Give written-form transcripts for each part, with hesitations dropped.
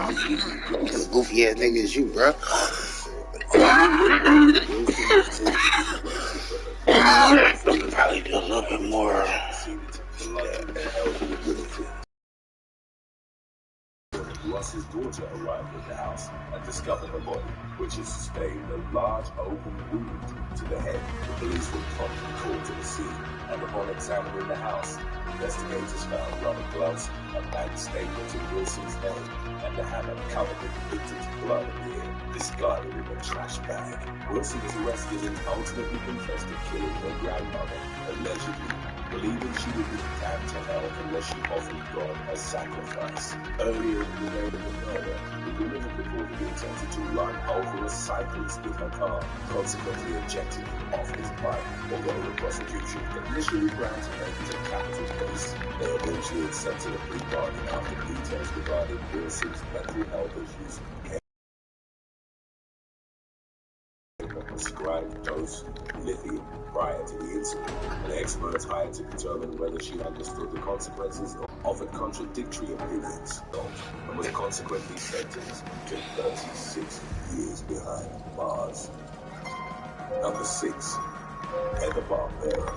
What a goofy ass nigga is you, bro? Probably do a little bit more. Ross's daughter arrived at the house and discovered her body, which had sustained a large open wound to the head. The police were promptly called to the scene, and upon examining the house, investigators found rubber gloves, a bank statement in Wilson's name, and a hammer covered in the victim's blood appeared, discarded in a trash bag. Wilson was arrested and ultimately confessed to killing her grandmother, allegedly believing she would be damned to hell unless she offered God a sacrifice. Earlier in the day of the murder, the woman had reportedly attempted to run over a cyclist with her car, consequently ejecting him off his bike. Although the prosecution initially granted her as a capital case, they eventually accepted a plea bargain after details regarding Wilson's mental health issues became a prescribed dose of lithium prior to the incident. An expert hired to determine whether she understood the consequences offered contradictory opinions and was consequently sentenced to 36 years behind bars. Number 6. Heather Barbera.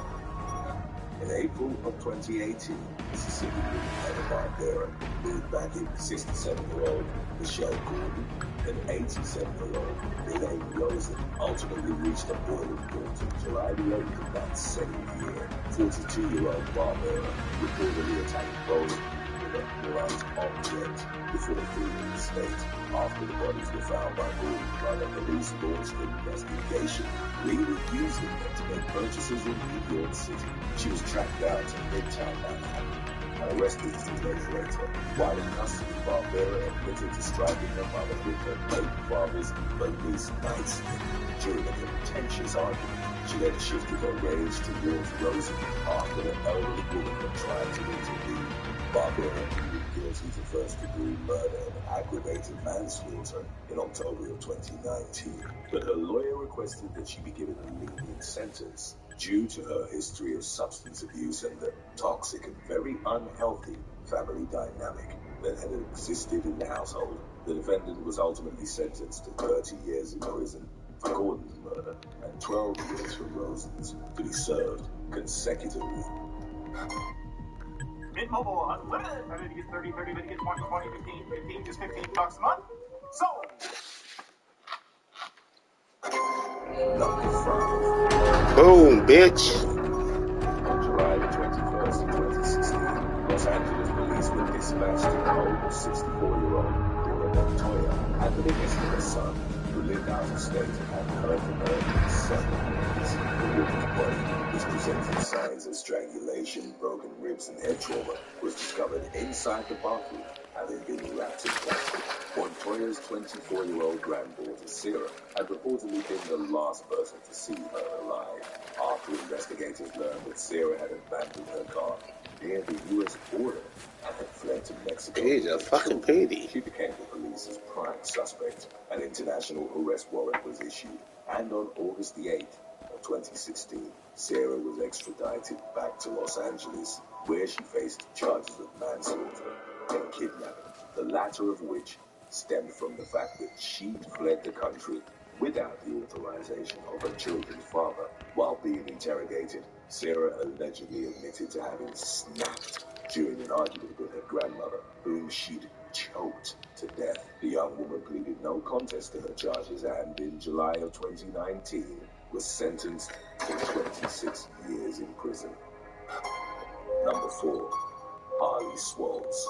In April of 2018, Mississippi woman Heather Barbera moved back in 67-year-old Michelle Gordon and 87-year-old Elaine Rosen ultimately reached a boiling point on July the 8th of that same year. 42-year-old Barbera reportedly attacked both with a blunt object before fleeing the state. After the bodies were found by Gordon's brother, police launched an investigation, leading using them to make purchases in New York City. She was tracked down to Midtown Manhattan and arrested 2 days later. While in custody, Barbera admitted to striking her mother with her late father's police nightstick. During a contentious argument, she then shifted her rage towards Rosen after the elderly woman had tried to intervene. Barbera pleaded guilty to first-degree murder and aggravated manslaughter in October of 2019, but her lawyer requested that she be given a lenient sentence due to her history of substance abuse and the toxic and very unhealthy family dynamic that had existed in the household. The defendant was ultimately sentenced to 30 years in prison for Gordon's murder and 12 years for Rosen's, to be served consecutively. Mint Mobile Unlimited. Ready to get 30, 30, ready to get 20, 20, 15, 15, just $15 a month. Sold! Number 5. Boom, bitch. On July the 21st of 2016, Los Angeles police were dispatched to the home of 64-year-old Dora Montoya and the biggest of her son, who lived out of state and hadn't heard from her in several days. The woman's body, which presented signs of strangulation, broken ribs, and head trauma, was discovered inside the bathroom, having been wrapped in plastic. Montoya's 24-year-old granddaughter, Sarah, had reportedly been the last person to see her alive. After investigators learned that Sarah had abandoned her car near the U.S. border and had fled to Mexico, He's a fucking pity. she became the police's prime suspect. An international arrest warrant was issued, and on August the 8th of 2016, Sarah was extradited back to Los Angeles, where she faced charges of manslaughter and kidnapping, the latter of which stemmed from the fact that she'd fled the country without the authorization of her children's father. While being interrogated, Sarah allegedly admitted to having snapped during an argument with her grandmother, whom she'd choked to death. The young woman pleaded no contest to her charges and, in July of 2019, was sentenced to 26 years in prison. Number 4. Harley Swalls.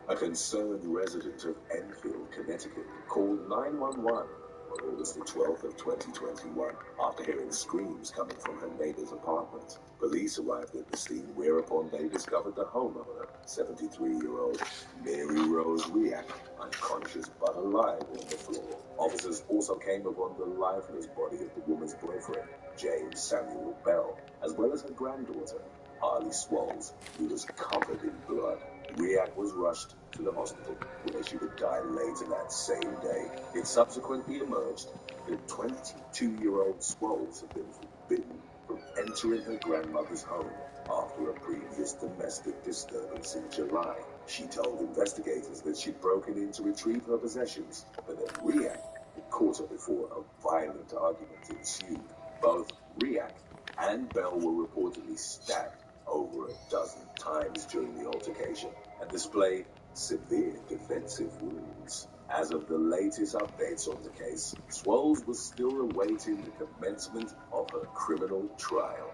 A concerned resident of Enfield, Connecticut, called 911 on August the 12th of 2021 after hearing screams coming from her neighbor's apartment. Police arrived at the scene, whereupon they discovered the homeowner, 73-year-old Mary Rose Riak, unconscious but alive on the floor. Officers also came upon the lifeless body of the woman's boyfriend, James Samuel Bell, as well as her granddaughter, Harley Swalls, who was covered in blood. Riak was rushed to the hospital, where she would die later that same day. It subsequently emerged that 22-year-old Swalls had been forbidden from entering her grandmother's home after a previous domestic disturbance in July. She told investigators that she'd broken in to retrieve her possessions, but that Riak had caught her before a violent argument ensued. Both Riak and Bell were reportedly stabbed over a dozen times during the altercation and displayed severe defensive wounds. As of the latest updates on the case, Swoles was still awaiting the commencement of her criminal trial.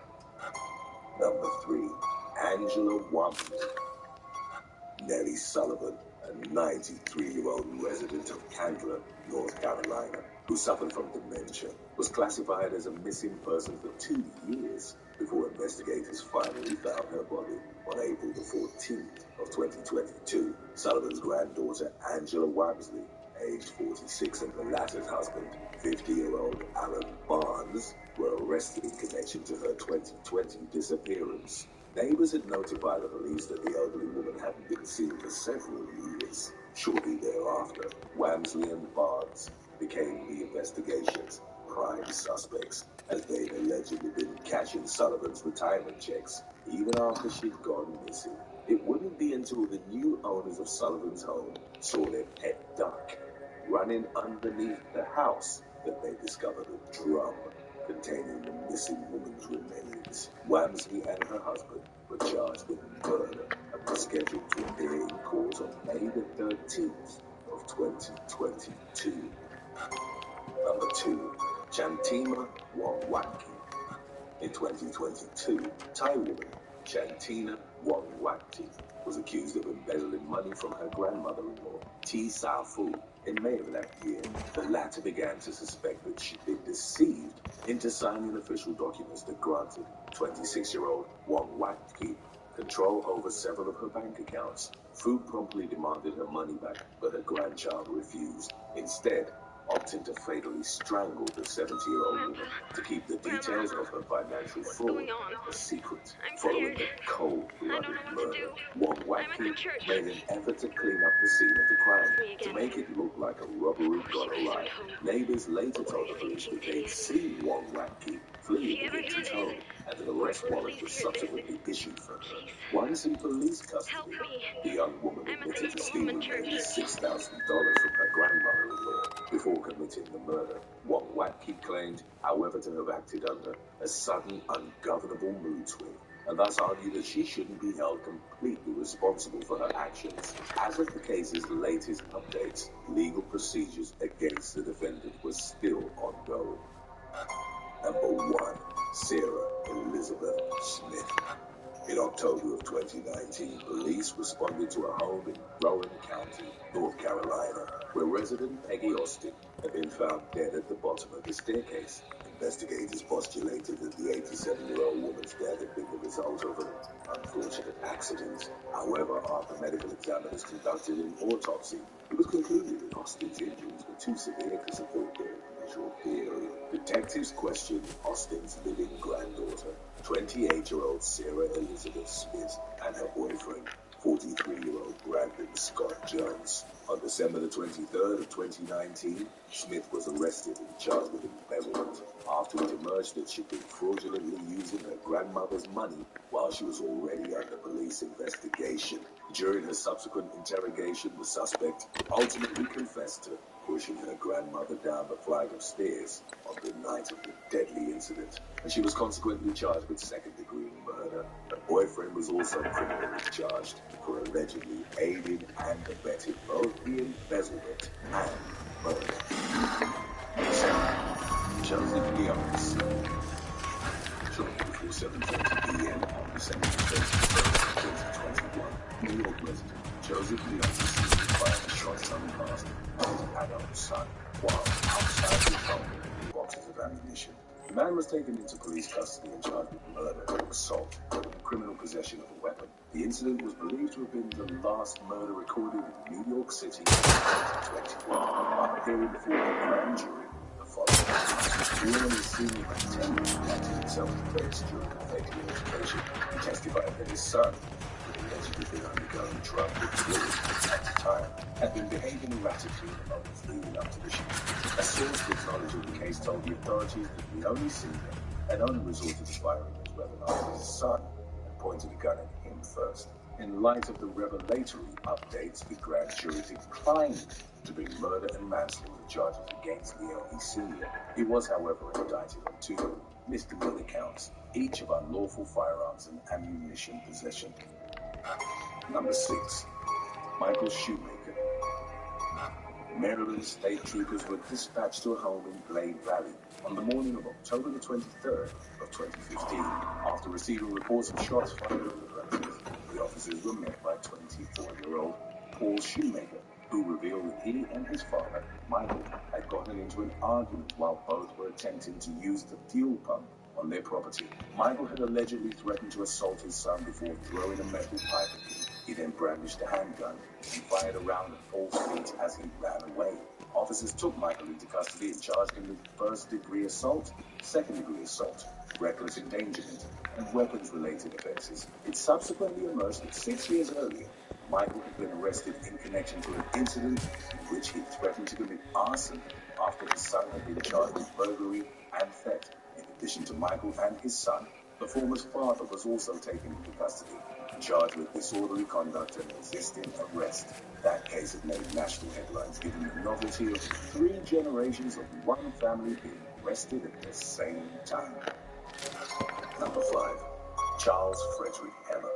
Number 3. Angela Wamsley. Nellie Sullivan, a 93-year-old resident of Candler, North Carolina, who suffered from dementia, was classified as a missing person for 2 years before investigators finally found her body on April the 14th of 2022. Sullivan's granddaughter, Angela Wamsley, aged 46, and the latter's husband, 50-year-old Alan Barnes, were arrested in connection to her 2020 disappearance. Neighbors had notified the police that the elderly woman hadn't been seen for several years. Shortly thereafter, Wamsley and Barnes became the investigation's prime suspects, as they'd allegedly been cashing Sullivan's retirement checks even after she'd gone missing. It wouldn't be until the new owners of Sullivan's home saw their pet duck running underneath the house that they discovered a drum containing the missing woman's remains. Wamsley and her husband were charged with murder and were scheduled to appear in court on May the 13th of 2022. Number 2. Chantima Wangwaki. In 2022, Thai woman Chantina Wangwaki was accused of embezzling money from her grandmother-in-law, T. Sa Fu. In May of that year, the latter began to suspect that she'd been deceived into signing official documents that granted 26-year-old Wangwaki control over several of her bank accounts. Fu promptly demanded her money back, but her grandchild refused, instead opting to fatally strangle the 70-year-old woman to keep the details of her financial fraud a secret. Following the cold-blooded murder, Wangwaki made an effort to clean up the scene of the crime to make it look like a robbery gone awry. Neighbors later told the police that they'd seen Wangwaki flee the victim's home, and an arrest warrant was subsequently issued for her. Once in police custody, the young woman admitted to stealing nearly $6,000 from her grandmother-in-law before committing the murder. Wangwaki claimed, however, to have acted under a sudden, ungovernable mood swing, and thus argued that she shouldn't be held completely responsible for her actions. As of the case's latest updates, legal procedures against the defendant were still ongoing. Number 1. Sarah Elizabeth Smith. In October of 2019, police responded to a home in Rowan County, North Carolina, where resident Peggy Austin had been found dead at the bottom of the staircase. Investigators postulated that the 87-year-old woman's death had been the result of an unfortunate accident. However, after medical examiners conducted an autopsy, it was concluded that Austin's injuries were too severe to support their initial theory. Detectives questioned Austin's living granddaughter, 28-year-old Sarah Elizabeth Smith, and her boyfriend, 43-year-old Brandon Scott Jones. On December the 23rd of 2019, Smith was arrested and charged with embezzlement after it emerged that she'd been fraudulently using her grandmother's money while she was already under police investigation. During her subsequent interrogation, the suspect ultimately confessed to pushing her grandmother down the flight of stairs on the night of the deadly incident, and she was consequently charged with second-degree murder. Her boyfriend was also criminally charged for allegedly aiding and abetting both the embezzlement and murder. Joseph Leon's shortly before 7:30 p.m. on December 31st, 2021, New York resident Joseph Leon was seen by a shotgun blast by his adult son while outside his home with boxes of ammunition. The man was taken into police custody and charged with murder, assault, and criminal possession of a weapon. The incident was believed to have been the last murder recorded in New York City in 2021, while appearing before a grand jury the following year. Leon is seen in contender planting himself to face during a fatal altercation. He testified that his son, who had allegedly been undergoing drug withdrawal at the time, had been behaving erratically in the moments leading up to the shooting. A source with knowledge of the case told the authorities that Leone's senior had only resorted to firing his weapon after his son had pointed a gun at him first. In light of the revelatory updates, the grand jury declined to bring murder and manslaughter charges against Leone Sr. He was, however, indicted on 2 misdemeanor counts, each of unlawful firearms and ammunition possession. Number 6. Michael Shoemaker. Maryland state troopers were dispatched to a home in Glade Valley on the morning of October the 23rd of 2015 after receiving reports of shots fired on the premises. The officers were met by 24-year-old Paul Shoemaker, who revealed that he and his father, Michael, had gotten into an argument while both were attempting to use the fuel pump on their property. Michael had allegedly threatened to assault his son before throwing a metal pipe at him. He then brandished a handgun and fired a round at Paul's feet as he ran away. Officers took Michael into custody and charged him with first-degree assault, second-degree assault, reckless endangerment, and weapons-related offenses. It subsequently emerged that 6 years earlier, Michael had been arrested in connection to an incident in which he threatened to commit arson after his son had been charged with burglary and theft. In addition to Michael and his son, the former's father was also taken into custody and charged with disorderly conduct and resisting arrest. That case had made national headlines, given the novelty of 3 generations of one family being arrested at the same time. Number 5. Charles Frederick Heller.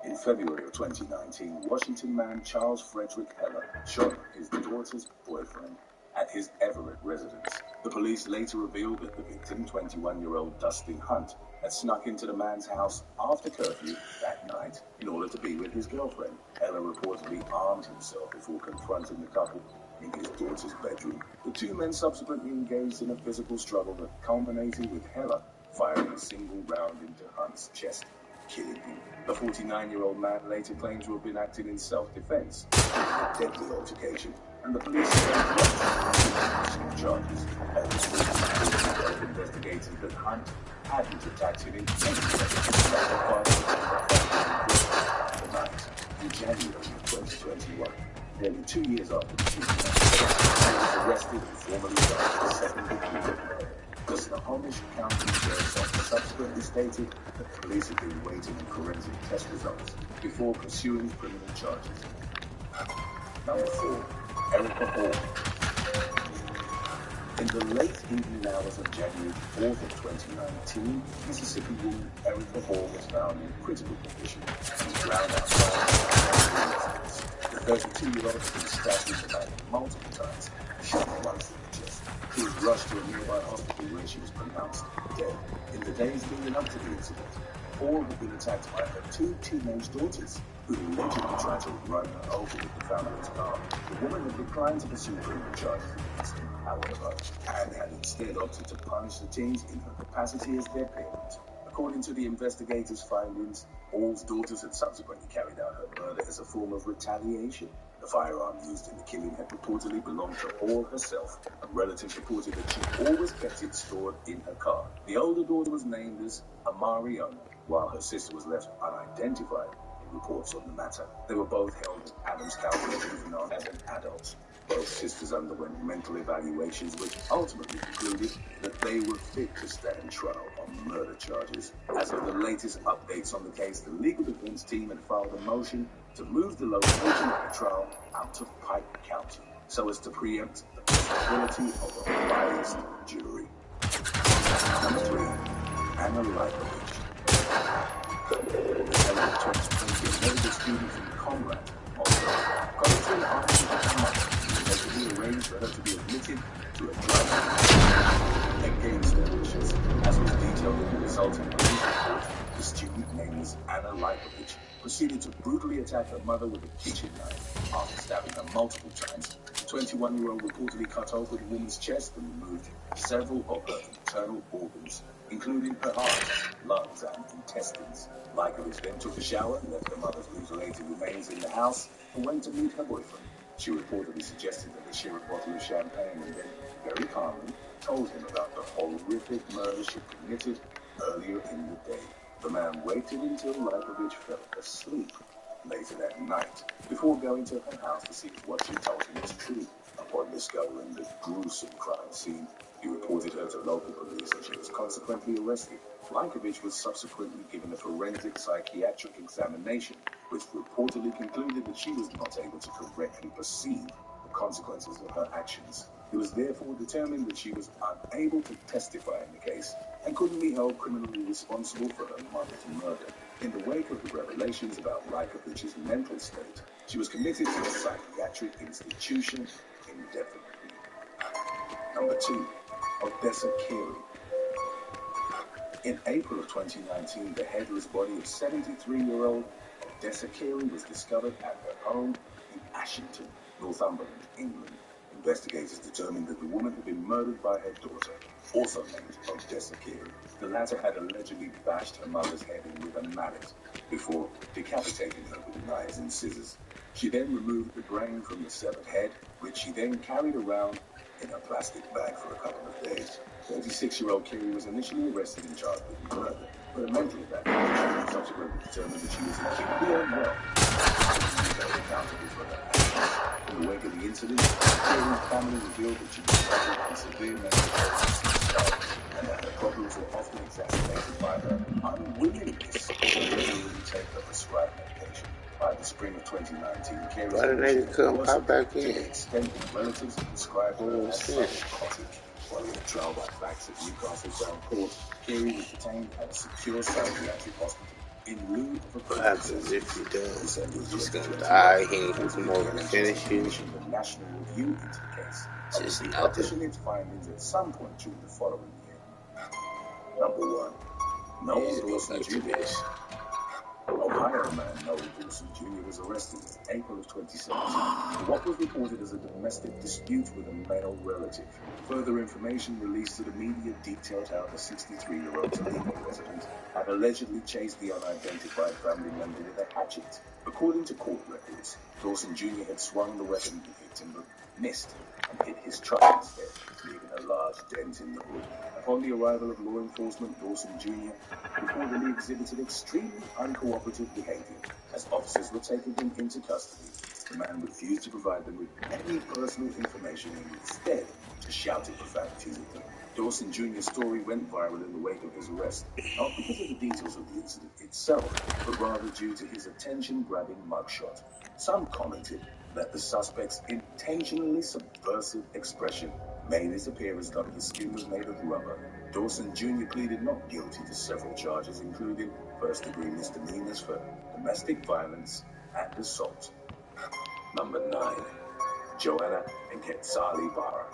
In February of 2019, Washington man Charles Frederick Heller shot his daughter's boyfriend at his Everett residence. The police later revealed that the victim, 21-year-old Dustin Hunt, had snuck into the man's house after curfew that night in order to be with his girlfriend. Heller reportedly armed himself before confronting the couple in his daughter's bedroom. The 2 men subsequently engaged in a physical struggle that culminated with Heller firing a single round into Hunt's chest, killing him. The 49-year-old man later claimed to have been acting in self-defense in a deadly altercation, and the police charges. Heller investigators that Hunt hadn't attacked him in in January 2021. Nearly 2 years after the shooting, he was arrested and formally charged with second-degree murder. The Snohomish County Sheriff's Office subsequently stated that the police had been waiting on forensic test results before pursuing criminal charges. Number 4. Erica Hall. In the late evening hours of January 4th of 2019, Mississippi woman Erica Hall was found in critical condition and drowned outside. The 32-year-old had been stabbed in the back multiple times, shot once in the chest. She was rushed to a nearby hospital where she was pronounced dead. In the days leading up to the incident, Hall had been attacked by her 2 teenage daughters, who allegedly tried to run her over with the family's car. The woman had declined to pursue criminal charges against them, however, and had instead opted to punish the teens in her capacity as their parent. According to the investigators' findings, Hall's daughters had subsequently carried out her murder as a form of retaliation. The firearm used in the killing had reportedly belonged to Hall herself, and relatives reported that she always kept it stored in her car. The older daughter was named as Amariona, while her sister was left unidentified in reports on the matter. They were both held at Adams County Juvenile as an adult. Both sisters underwent mental evaluations, which ultimately concluded that they were fit to stand trial on murder charges. As of the latest updates on the case, the legal defense team had filed a motion to move the location of the trial out of Pike County, so as to preempt the possibility of a biased jury. Number 3. Anna Leibovich. In December 2020, a medical student from Conrad, Ohio, got into an argument with her mother, and arranged for her to be admitted to a drug against their wishes. As was detailed in the resulting police report, the student, named as Anna Leibovich, proceeded to brutally attack her mother with a kitchen knife. After stabbing her multiple times, the 21-year-old reportedly cut open the woman's chest and removed several of her internal organs, including her heart, lungs, and intestines. Leibovich then took a shower, left her mother's mutilated remains in the house, and went to meet her boyfriend. She reportedly suggested that they share a bottle of champagne and then, very calmly, told him about the horrific murder she committed earlier in the day. The man waited until Leibovich fell asleep later that night before going to her house to see if what she told him was true. Upon discovering the gruesome crime scene, He reported her to local police and she was consequently arrested. Lajkovic was subsequently given a forensic psychiatric examination, which reportedly concluded that she was not able to correctly perceive the consequences of her actions. It was therefore determined that she was unable to testify in the case and couldn't be held criminally responsible for her mother's murder. In the wake of the revelations about Lajkovic's mental state, she was committed to a psychiatric institution indefinitely. Number 2. Odessa Carey. In April of 2019, the headless body of 73-year-old Odessa Carey was discovered at her home in Ashington, Northumberland, England. Investigators determined that the woman had been murdered by her daughter, also named Odessa Carey. The latter had allegedly bashed her mother's head in with a mallet before decapitating her with knives and scissors. She then removed the brain from the severed head, which she then carried around in a plastic bag for a couple of days. 36-year-old Carey was initially arrested and charged with murder, but a mental evaluation subsequently determined that she was completely unwell. Accountable for her actions. In the wake of the incident, Carey's family revealed that she was suffering from severe mental illness and that her problems were often exacerbated by her unwillingness to regularly take her prescribed medication. By the spring of 2019, Carey's Why the nigga couldn't pop back to the in? extent that relatives prescribed her as psychotic. While he had trial by facts at Newcastle Crown Court, Carey was detained at a secure psychiatric hospital in lieu of a What happens if he does? He's just gonna die. He ain't gonna come over and finish you. The national review into the case, Just and nothing. publishing its findings at some point during the following year. Number 1. Noel Dawson Jr. Ohio man Noel Dawson Jr. was arrested in April of 2017 for what was reported as a domestic dispute with a male relative. Further information released to the media detailed how the 63-year-old Toledo resident had allegedly chased the unidentified family member with a hatchet. According to court records, Dawson Jr. had swung the weapon at the victim but missed and hit his truck instead, leaving a large dent in the hood. Upon the arrival of law enforcement, Dawson Jr. reportedly exhibited extremely uncooperative behavior. As officers were taking him into custody, the man refused to provide them with any personal information and instead just shouted profanities at them. Dawson Jr.'s story went viral in the wake of his arrest, not because of the details of the incident itself, but rather due to his attention-grabbing mugshot. Some commented that the suspect's intentionally subversive expression made his appearance like his skin was made of rubber. Dawson Jr. pleaded not guilty to several charges, including first-degree misdemeanors for domestic violence and assault. Number 9. Joanna and Quetzali Barra.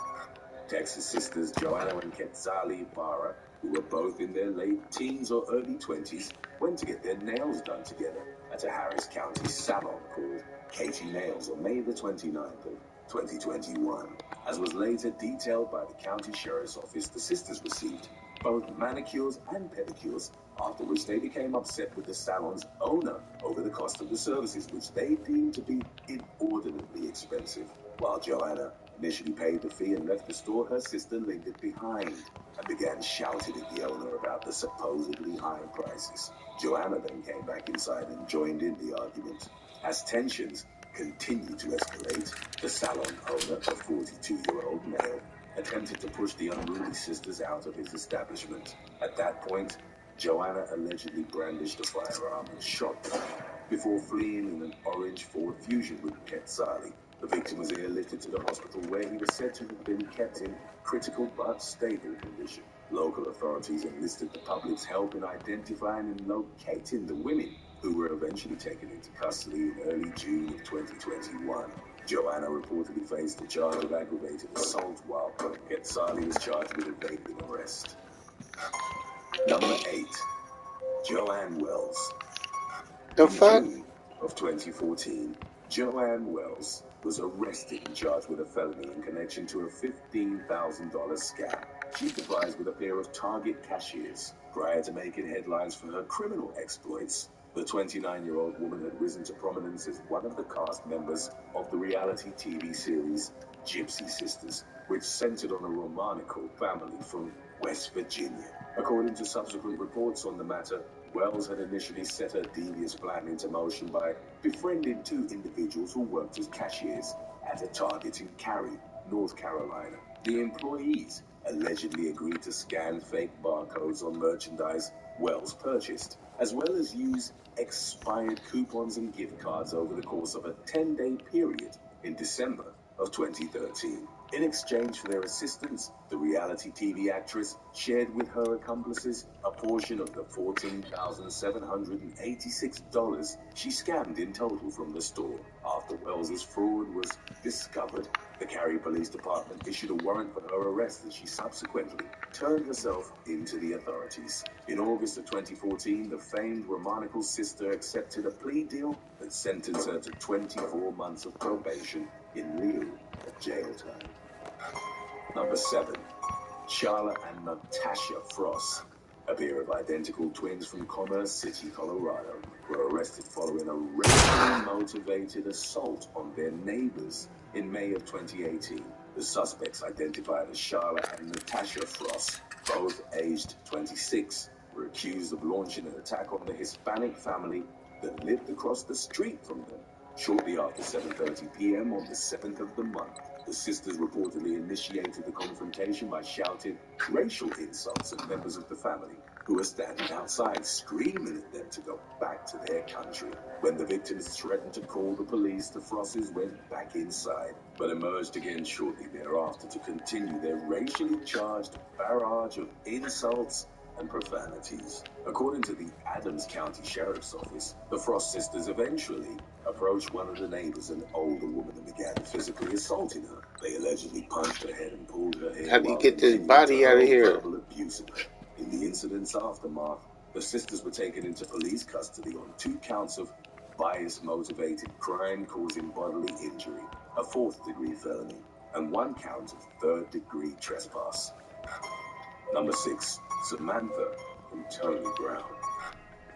Texas sisters Joanna and Quetzali Barra, who were both in their late teens or early 20s, went to get their nails done together at a Harris County salon called Katie Nails on May the 29th of 2021. As was later detailed by the county sheriff's office, the sisters received both manicures and pedicures, after which they became upset with the salon's owner over the cost of the services, which they deemed to be inordinately expensive. While Joanna initially paid the fee and left the store, her sister lingered behind and began shouting at the owner about the supposedly high prices. Joanna then came back inside and joined in the argument. As tensions continued to escalate, the salon owner, a 42-year-old male, attempted to push the unruly sisters out of his establishment. At that point, Joanna allegedly brandished a firearm and shot them before fleeing in an orange Ford Fusion with Quetzali. The victim was airlifted to the hospital where he was said to have been kept in critical but stable condition. Local authorities enlisted the public's help in identifying and locating the women, who were eventually taken into custody in early June of 2021. Joanna reportedly faced a charge of aggravated assault, while Quetzali was charged with evading arrest. Number 8. Joanne Wells. The In fuck? June of 2014, Joanne Wells was arrested and charged with a felony in connection to a $15,000 scam. She devised with a pair of Target cashiers. Prior to making headlines for her criminal exploits, the 29-year-old woman had risen to prominence as one of the cast members of the reality TV series Gypsy Sisters, which centered on a Romanical family from West Virginia. According to subsequent reports on the matter, Wells had initially set her devious plan into motion by befriending two individuals who worked as cashiers at a Target in Cary, North Carolina. The employees allegedly agreed to scan fake barcodes on merchandise Wells purchased, as well as use expired coupons and gift cards over the course of a 10-day period in December of 2013. In exchange for their assistance, the reality TV actress shared with her accomplices a portion of the $14,786 she scammed in total from the store. After Wells's fraud was discovered, the Cary Police Department issued a warrant for her arrest, and she subsequently turned herself into the authorities. In August of 2014, the famed Romanical sister accepted a plea deal that sentenced her to 24 months of probation in lieu of jail time. Number 7. Charlotte and Natasha Frost, a pair of identical twins from Commerce City, Colorado, were arrested following a racially motivated assault on their neighbors in May of 2018. The suspects, identified as Charlotte and Natasha Frost, both aged 26, were accused of launching an attack on the Hispanic family that lived across the street from them. Shortly after 7:30 p.m. on the 7th of the month, the sisters reportedly initiated the confrontation by shouting racial insults at members of the family who were standing outside, screaming at them to go back to their country. When the victims threatened to call the police, the Frosses went back inside, but emerged again shortly thereafter to continue their racially charged barrage of insults and profanities. According to the Adams County Sheriff's Office, the Frost sisters eventually approached one of the neighbors, an older woman, and began physically assaulting her. They allegedly punched her head and pulled her hair How do you while get this continuing body to out of hurl here? verbal abuse at her. In the incident's aftermath, the sisters were taken into police custody on 2 counts of bias-motivated crime causing bodily injury, a 4th-degree felony, and 1 count of 3rd-degree trespass. Number 6. Samantha and Tony Brown.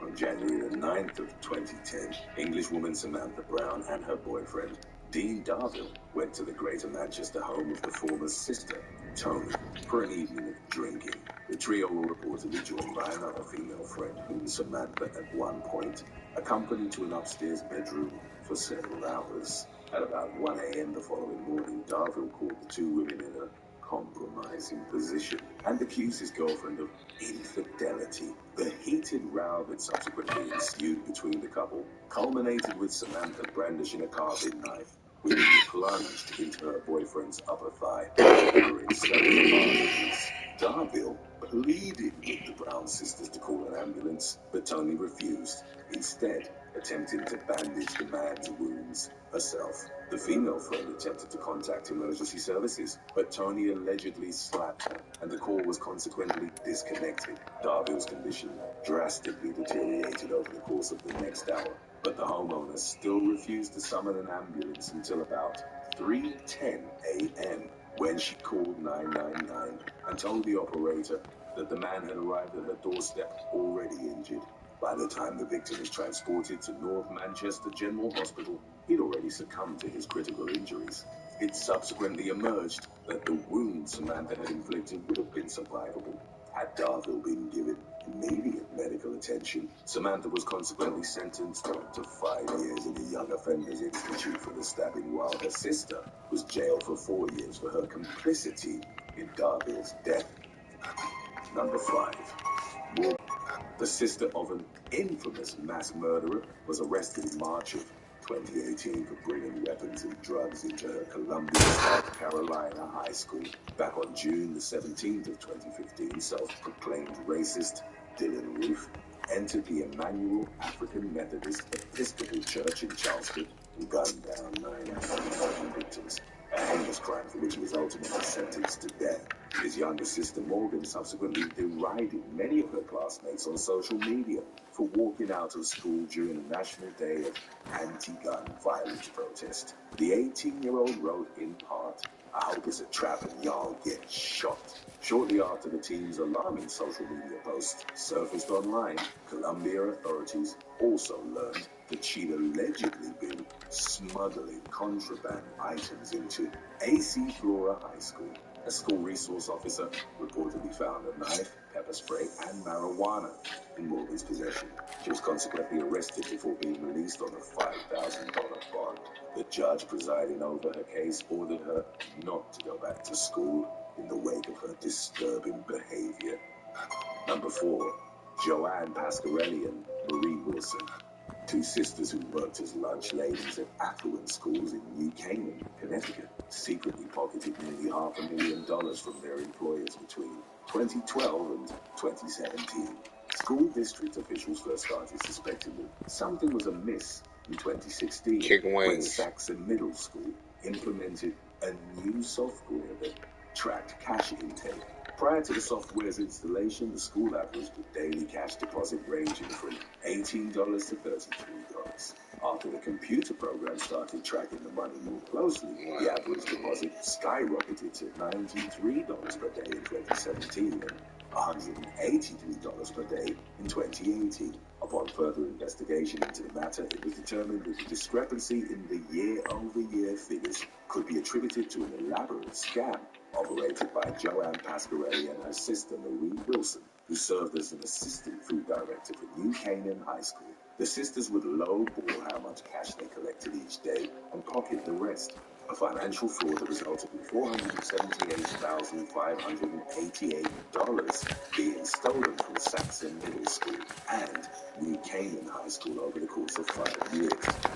On January the 9th of 2010, Englishwoman Samantha Brown and her boyfriend, Dean Darville, went to the Greater Manchester home of the former sister, Tony, for an evening of drinking. The trio were reportedly joined by another female friend, whom Samantha at one point accompanied to an upstairs bedroom for several hours. At about 1 a.m. the following morning, Darville caught the 2 women in a compromising position and accused his girlfriend of infidelity. The heated row that subsequently ensued between the couple culminated with Samantha brandishing a carving knife, which she plunged into her boyfriend's upper thigh, severing several arteries. Darville pleaded with the Brown sisters to call an ambulance, but Tony refused, instead attempting to bandage the man's wounds herself. The female friend attempted to contact emergency services, but Tony allegedly slapped her, and the call was consequently disconnected. Darville's condition drastically deteriorated over the course of the next hour, but the homeowner still refused to summon an ambulance until about 3:10 a.m., when she called 999 and told the operator that the man had arrived at her doorstep already injured. By the time the victim was transported to North Manchester General Hospital, he'd already succumbed to his critical injuries. It subsequently emerged that the wounds Samantha had inflicted would have been survivable had Darville been given immediate medical attention. Samantha was consequently sentenced to 5 years in the Young Offenders Institute for the stabbing, while her sister was jailed for 4 years for her complicity in Darville's death. Number 5. The sister of an infamous mass murderer was arrested in March of 2018 for bringing weapons and drugs into her Columbia, South Carolina high school. Back on June the 17th of 2015, self-proclaimed racist Dylan Roof entered the Emmanuel African Methodist Episcopal Church in Charleston and gunned down 9 African-American victims, a heinous crime for which he was ultimately sentenced to death. His younger sister Morgan subsequently derided many of her classmates on social media for walking out of school during a National Day of Anti-Gun Violence protest. The 18-year-old wrote in part, "I hope it's a trap and y'all get shot." Shortly after the team's alarming social media post surfaced online, Columbia authorities also learned that she'd allegedly been smuggling contraband items into AC Flora High School. A school resource officer reportedly found a knife, pepper spray, and marijuana in Morgan's possession. She was consequently arrested before being released on a $5,000 bond. The judge presiding over her case ordered her not to go back to school in the wake of her disturbing behavior. Number 4. Joanne Pasquarelli and Marie Wilson, two sisters who worked as lunch ladies at affluent schools in New Canaan, Connecticut, secretly pocketed nearly $500,000 from their employers between 2012 and 2017. School district officials first started suspecting that something was amiss in 2016 Chicken when wings. Saxon Middle School implemented a new software that tracked cash intake. Prior to the software's installation, the school averaged a daily cash deposit ranging from $18 to $33. After the computer program started tracking the money more closely, the average deposit skyrocketed to $93 per day in 2017 and $183 per day in 2018. Upon further investigation into the matter, it was determined that the discrepancy in the year-over-year figures could be attributed to an elaborate scam operated by Joanne Pasquarelli and her sister Marie Wilson, who served as an assistant food director for New Canaan High School. The sisters would lowball how much cash they collected each day and pocket the rest. A financial fraud that resulted in $478,588 being stolen from Saxon Middle School and New Canaan High School over the course of 5 years.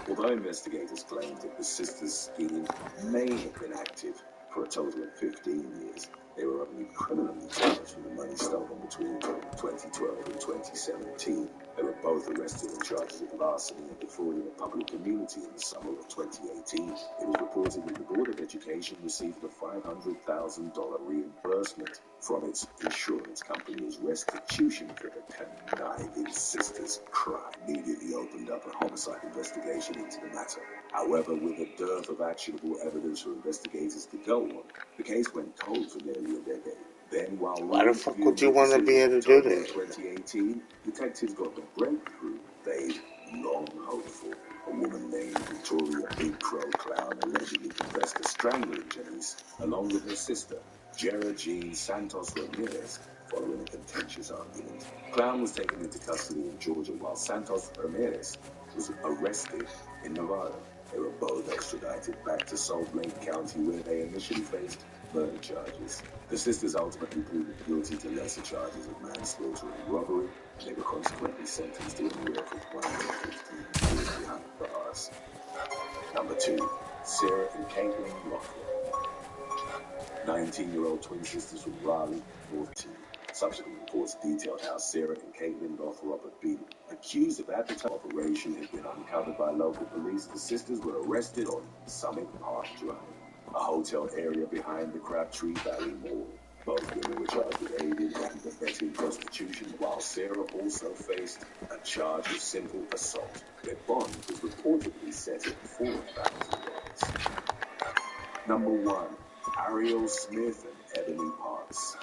Although investigators claimed that the sisters' scheme may have been active for a total of 15 years, they were only criminally charged for the money stolen between 2012 and 2017. They were both arrested on charges of larceny and defrauding a public community in the summer of 2018. It was reported that the Board of Education received a $500,000 reimbursement from its insurance company as restitution for the conniving sisters' crime. Immediately opened up a homicide investigation into the matter. However, with a dearth of actionable evidence for investigators to go on, the case went cold for nearly a decade. Then, while Why the fuck would you want to be able to do that? 2018, detectives got the breakthrough they'd long hoped for. A woman named Victoria Big Crow Clown allegedly confessed to strangling Janice, along with her sister, Jera Jean Santos Ramirez, following a contentious argument. Clown was taken into custody in Georgia while Santos Ramirez was arrested in Nevada. They were both extradited back to Salt Lake County, where they initially faced murder charges. The sisters ultimately pleaded guilty to lesser charges of manslaughter and robbery, and they were consequently sentenced to anywhere from 1 to 15 years behind bars. Number 2. Sarah and Caitlin Lockwood, 19-year-old twin sisters from Raleigh, North Carolina. Subsequent reports detailed how Sarah and Caitlin Lothrop had been accused of at the time operation had been uncovered by local police. The sisters were arrested on Summit Park Drive, a hotel area behind the Crabtree Valley Mall. Both women were charged with aiding and abetting prostitution, while Sarah also faced a charge of simple assault. Their bond was reportedly set at $4,000. Number 1. Ariel Smith and Ebony Parks.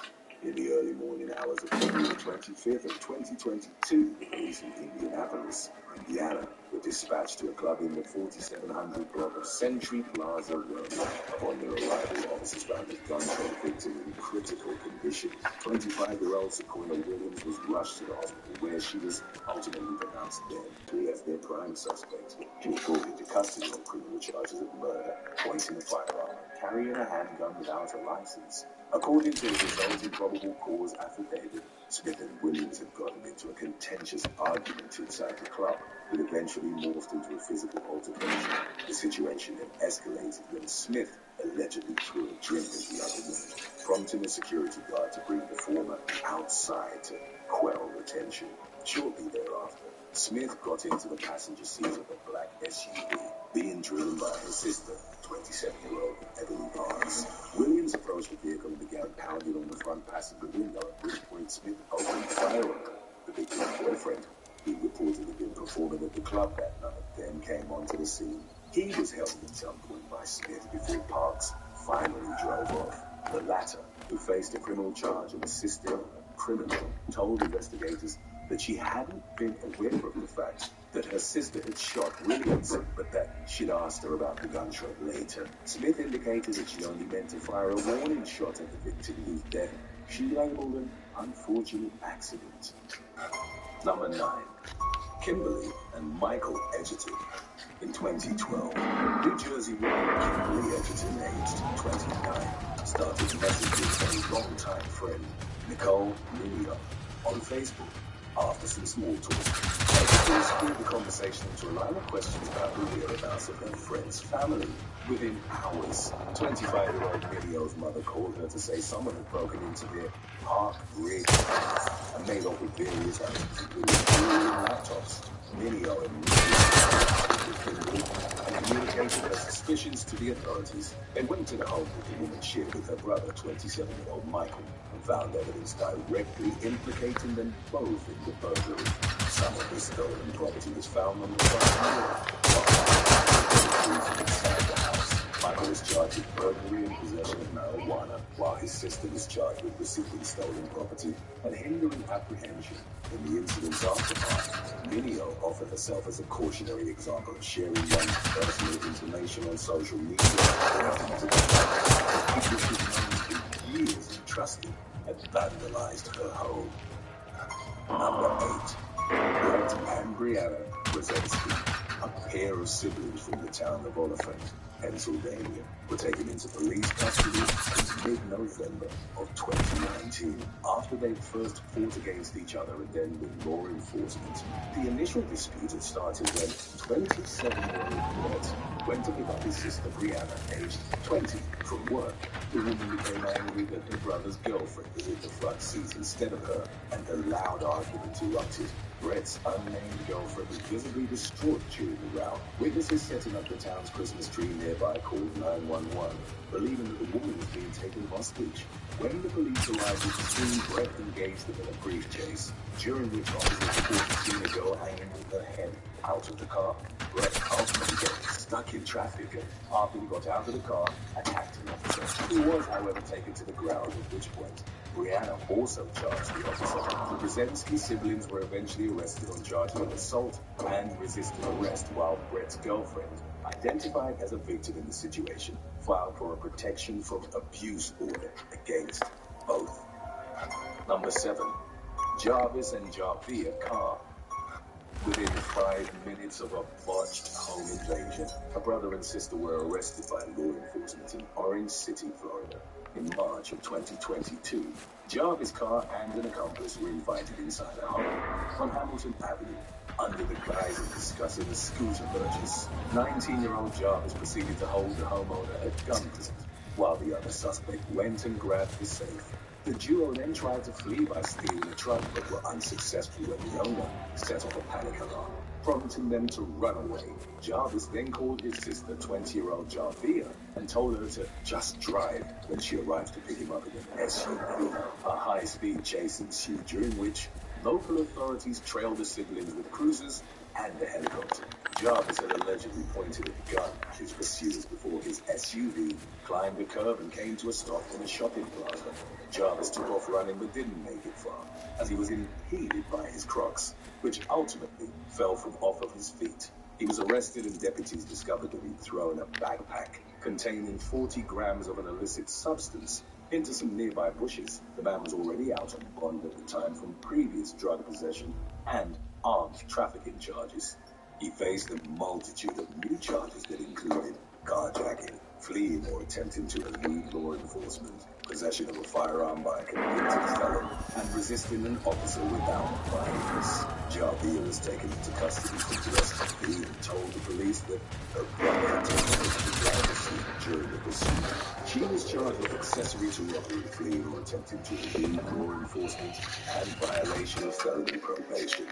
In the early morning hours of February 25th of 2022, police in Indianapolis, Indiana, were dispatched to a club in the 4700 block of Century Plaza Road. Upon their arrival, officers found a gunshot victim in critical condition. 25-year-old Sequoia Williams was rushed to the hospital, where she was ultimately pronounced dead. As their prime suspect, she was brought into custody on criminal charges of murder, pointing a firearm, and carrying a handgun without a license. According to the resulting probable cause affidavit, Smith and Williams had gotten into a contentious argument inside the club that eventually morphed into a physical altercation. The situation then escalated when Smith allegedly threw a drink at the other woman, prompting a security guard to bring the former outside to quell the tension. Shortly thereafter, Smith got into the passenger seat of a black SUV, being driven by her sister, 27-year-old Ebony Parks. Williams approached the vehicle and began pounding on the front passenger window, at which point Smith opened fire on her. The victim's boyfriend, who reported had been performing at the club that night, then came onto the scene. He was held at some point by Smith before Parks finally drove off. The latter, who faced a criminal charge of assisting a criminal, told investigators that she hadn't been aware of the fact that her sister had shot Williams, but that she'd asked her about the gunshot later. Smith indicated that she only meant to fire a warning shot at the victim, whose death she labeled an unfortunate accident. Number 9. Kimberly and Michael Edgerton. In 2012, New Jersey woman Kimberly Edgerton, aged 29, started messaging a longtime friend, Nicole Minio, on Facebook after some small talk. Everything steered the conversation into a line of questions about the whereabouts of her friend's family. Within hours, 25-year-old Minio's mother called her to say someone had broken into their Park Ridge house and made off with various items, including jewelry and laptops. Minio immediately and communicated her suspicions to the authorities. They went to the home that the woman shared with her brother, 27-year-old Michael, and found evidence directly implicating them both in the burglary. Some of the stolen property was found on the front door. Inside the house, Michael was charged with burglary and possession of marijuana, while his sister was charged with receiving stolen property and hindering apprehension. In the incident's aftermath, Minio offered herself as a cautionary example of sharing one's personal information on social media. People she'd known for years and trusted had vandalized her home. Number 8. Brett and Brianna Brzezinski, a pair of siblings from the town of Oliphant, Pennsylvania, were taken into police custody in mid-November of 2019 after they first fought against each other and then with law enforcement. The initial dispute had started when 27-year-old Brett went to pick up his sister Brianna, aged 20, from work. The woman became angry that her brother's girlfriend was in the front seat instead of her, and a loud argument erupted. Brett's unnamed girlfriend was visibly distraught during the row. Witnesses setting up the town's Christmas tree nearby called 911, believing that the woman was being taken hostage. When the police arrived at the scene, Brett engaged them in a brief chase, during which officers reported seeing a girl hanging with her head out of the car. Brett ultimately got stuck in traffic and, after he got out of the car, attacked an officer. He was, however, taken to the ground, at which point Brianna also charged the officer. The Brzezinski siblings were eventually arrested on charges of assault and resisting arrest, while Brett's girlfriend, identified as a victim in the situation, filed for a protection from abuse order against both. Number 7. Jarvis and Jarvia Carr. Within 5 minutes of a botched home invasion, a brother and sister were arrested by law enforcement in Orange City, Florida, in March of 2022. Jarvis Carr and an accomplice were invited inside a home on Hamilton Avenue under the guise of discussing a scooter purchase. 19-year-old Jarvis proceeded to hold the homeowner at gunpoint, while the other suspect went and grabbed the safe. The duo then tried to flee by stealing a truck, but were unsuccessful when the owner set off a panic alarm, prompting them to run away. Jarvis then called his sister, 20-year-old Jarvia, and told her to just drive when she arrived to pick him up in an SUV. A high-speed chase ensued, during which local authorities trailed the siblings with cruisers and a helicopter. Jarvis had allegedly pointed a gun at his pursuers before his SUV climbed a curb and came to a stop in a shopping plaza. Jarvis took off running but didn't make it far, as he was impeded by his Crocs, which ultimately fell from off of his feet. He was arrested and deputies discovered that he'd thrown a backpack containing 40 grams of an illicit substance into some nearby bushes. The man was already out on bond at the time from previous drug possession and armed trafficking charges. He faced a multitude of new charges that included carjacking, fleeing or attempting to elude law enforcement, possession of a firearm by a convicted felon, and resisting an officer without violence. Jarvia was taken into custody for custody and told the police that her brother had taken her to the driver's seat during the pursuit. She was charged with accessory to robbery, fleeing or attempting to elude law enforcement, and violation of felony probation.